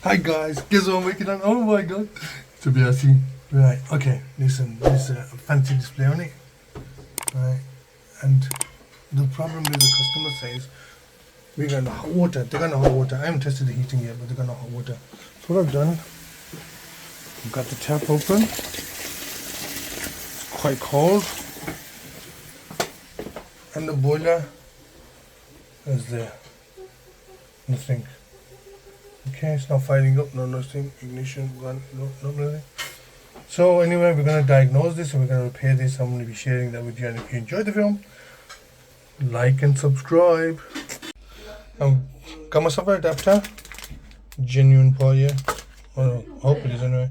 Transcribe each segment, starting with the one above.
Hi guys, guess what I'm working on? Oh my god. It's a Biasi. Right, okay, listen, this is a fancy display on it. Right, and the problem is the customer says we're gonna hot water, they're gonna hot water. I haven't tested the heating yet, but they're gonna hot water. So what I've done, I've got the tap open. It's quite cold. And the boiler is there. Nothing. Okay, it's not firing up, no nothing. Ignition gun, no nothing. So anyway, we're gonna diagnose this and we're gonna repair this. I'm gonna be sharing that with you, and if you enjoyed the film, like and subscribe. Got myself an adapter, genuine for you. Well, I hope it is anyway.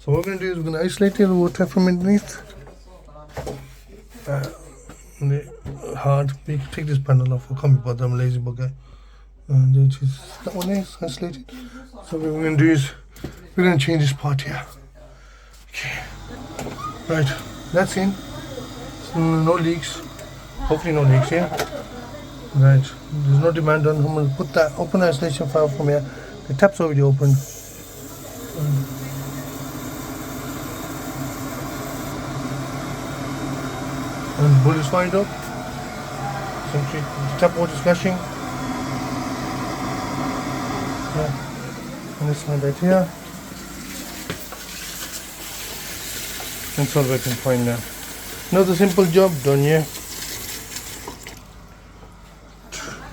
So what we're gonna do is we're gonna isolate the water from underneath. Hard. We can take this panel off. I can't be bothered. I'm a lazy bugger. And then that one is isolated. So what we're gonna do is we're gonna change this part here. Okay. Right. That's in. So no leaks. Hopefully no leaks here. Right. There's no demand on. I'm gonna put that open isolation valve from here. The tap's already open. And the boiler's fired up. Simply the tap water is flashing. Yeah. And this one right here. And it's all working fine now. Another simple job done, yeah.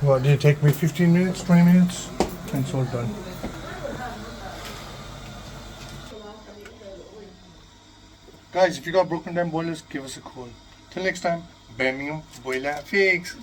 What did it take me? 15 minutes, 20 minutes? And it's all done. Guys, if you got broken down boilers, give us a call. Till next time, Birmingham Boiler Fix.